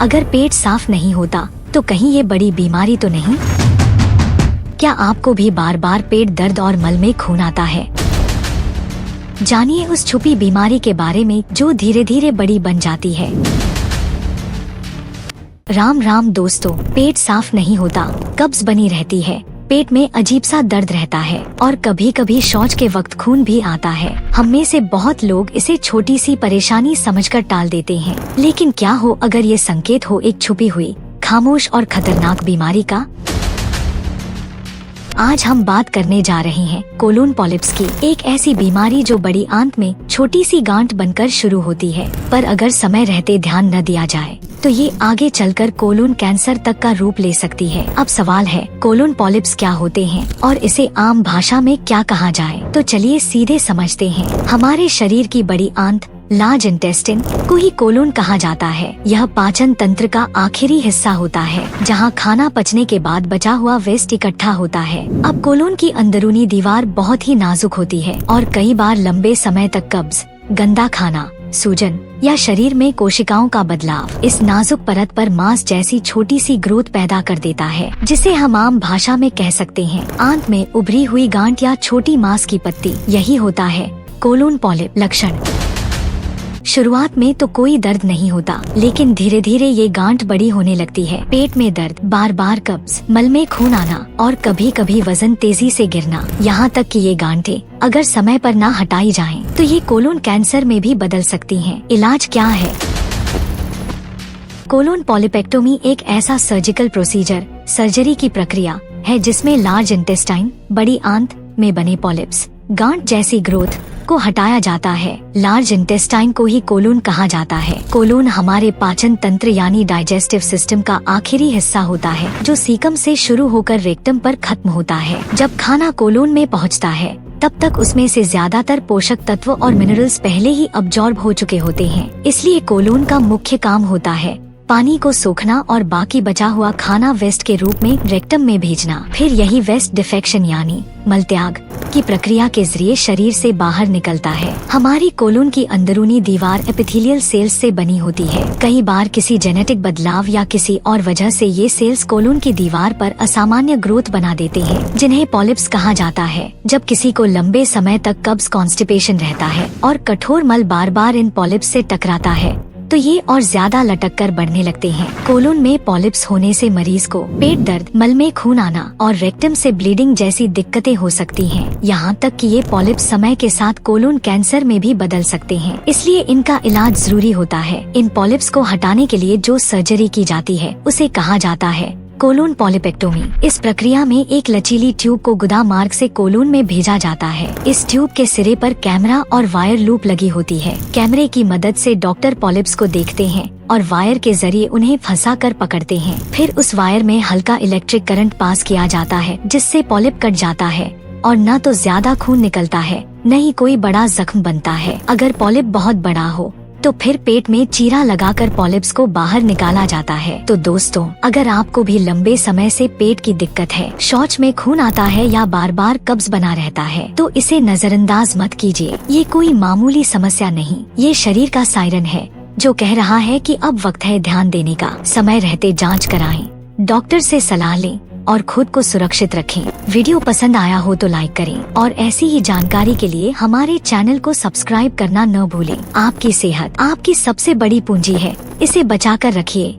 अगर पेट साफ नहीं होता तो कहीं ये बड़ी बीमारी तो नहीं? क्या आपको भी बार बार पेट दर्द और मल में खून आता है? जानिए उस छुपी बीमारी के बारे में जो धीरे धीरे बड़ी बन जाती है। राम राम दोस्तों, पेट साफ नहीं होता, कब्ज बनी रहती है, पेट में अजीब सा दर्द रहता है और कभी कभी शौच के वक्त खून भी आता है। हम में से बहुत लोग इसे छोटी सी परेशानी समझकर टाल देते हैं, लेकिन क्या हो अगर ये संकेत हो एक छुपी हुई, खामोश और खतरनाक बीमारी का? आज हम बात करने जा रहे हैं कोलोन पॉलिप्स की, एक ऐसी बीमारी जो बड़ी आंत में छोटी सी गांठ बनकर शुरू होती है, पर अगर समय रहते ध्यान न दिया जाए तो ये आगे चलकर कोलोन कैंसर तक का रूप ले सकती है। अब सवाल है, कोलोन पॉलिप्स क्या होते हैं और इसे आम भाषा में क्या कहा जाए? तो चलिए सीधे समझते हैं। हमारे शरीर की बड़ी आंत लार्ज इंटेस्टिन को ही कोलोन कहा जाता है। यह पाचन तंत्र का आखिरी हिस्सा होता है, जहां खाना पचने के बाद बचा हुआ वेस्ट इकट्ठा होता है। अब कोलोन की अंदरूनी दीवार बहुत ही नाजुक होती है और कई बार लंबे समय तक कब्ज, गंदा खाना, सूजन या शरीर में कोशिकाओं का बदलाव इस नाजुक परत पर मांस जैसी छोटी सी ग्रोथ पैदा कर देता है, जिसे हम आम भाषा में कह सकते हैं आंत में उभरी हुई गांठ या छोटी मांस की पत्ती। यही होता है कोलोन पॉलिप। लक्षण: शुरुआत में तो कोई दर्द नहीं होता, लेकिन धीरे धीरे ये गांठ बड़ी होने लगती है। पेट में दर्द, बार बार कब्ज, मल में खून आना और कभी कभी वजन तेजी से गिरना, यहाँ तक कि ये गांठें अगर समय पर ना हटाई जाएं, तो ये कोलोन कैंसर में भी बदल सकती हैं। इलाज क्या है? कोलोन पॉलिपेक्टोमी एक ऐसा सर्जिकल प्रोसीजर, सर्जरी की प्रक्रिया है जिसमें लार्ज इंटेस्टाइन, बड़ी आंत में बने पॉलिप्स, गांठ जैसी ग्रोथ को हटाया जाता है। लार्ज इंटेस्टाइन को ही कोलोन कहा जाता है। कोलोन हमारे पाचन तंत्र यानी डाइजेस्टिव सिस्टम का आखिरी हिस्सा होता है, जो सीकम से शुरू होकर रेक्टम पर खत्म होता है। जब खाना कोलोन में पहुंचता है, तब तक उसमें से ज्यादातर पोषक तत्व और मिनरल्स पहले ही अब्जॉर्ब हो चुके होते हैं। इसलिए कोलोन का मुख्य काम होता है पानी को सोखना और बाकी बचा हुआ खाना वेस्ट के रूप में रेक्टम में भेजना। फिर यही वेस्ट डिफेक्शन यानी मलत्याग की प्रक्रिया के जरिए शरीर से बाहर निकलता है। हमारी कोलोन की अंदरूनी दीवार एपिथेलियल सेल्स से बनी होती है। कई बार किसी जेनेटिक बदलाव या किसी और वजह से ये सेल्स कोलोन की दीवार पर असामान्य ग्रोथ बना देते हैं, जिन्हें पॉलिप्स कहा जाता है। जब किसी को लंबे समय तक कब्ज, कॉन्स्टिपेशन रहता है और कठोर मल बार बार इन पॉलिप्स से टकराता है, तो ये और ज्यादा लटक कर बढ़ने लगते हैं। कोलोन में पॉलिप्स होने से मरीज को पेट दर्द, मल में खून आना और रेक्टम से ब्लीडिंग जैसी दिक्कतें हो सकती हैं। यहाँ तक कि ये पॉलिप्स समय के साथ कोलोन कैंसर में भी बदल सकते हैं, इसलिए इनका इलाज जरूरी होता है। इन पॉलिप्स को हटाने के लिए जो सर्जरी की जाती है उसे कहा जाता है कोलोन पॉलिपेक्टोमी। इस प्रक्रिया में एक लचीली ट्यूब को गुदा मार्ग से कोलोन में भेजा जाता है। इस ट्यूब के सिरे पर कैमरा और वायर लूप लगी होती है। कैमरे की मदद से डॉक्टर पॉलिप्स को देखते हैं और वायर के जरिए उन्हें फंसा कर पकड़ते हैं। फिर उस वायर में हल्का इलेक्ट्रिक करंट पास किया जाता है, जिससे पॉलिप कट जाता है और न तो ज्यादा खून निकलता है, न ही कोई बड़ा जख्म बनता है। अगर पॉलिप बहुत बड़ा हो तो फिर पेट में चीरा लगाकर पॉलिप्स को बाहर निकाला जाता है। तो दोस्तों, अगर आपको भी लंबे समय से पेट की दिक्कत है, शौच में खून आता है या बार बार कब्ज बना रहता है, तो इसे नजरअंदाज मत कीजिए। ये कोई मामूली समस्या नहीं, ये शरीर का सायरन है जो कह रहा है कि अब वक्त है ध्यान देने का। समय रहते जांच कराएं, डॉक्टर से सलाह लें और खुद को सुरक्षित रखें। वीडियो पसंद आया हो तो लाइक करें और ऐसी ही जानकारी के लिए हमारे चैनल को सब्सक्राइब करना न भूलें। आपकी सेहत आपकी सबसे बड़ी पूंजी है, इसे बचाकर रखिए।